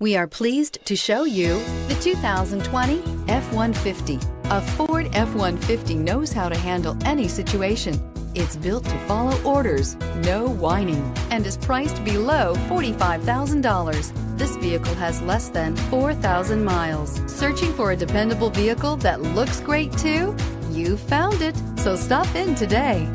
We are pleased to show you the 2020 F-150. A Ford F-150 knows how to handle any situation. It's built to follow orders, no whining, and is priced below $45,000. This vehicle has less than 4,000 miles. Searching for a dependable vehicle that looks great too? You found it, so stop in today.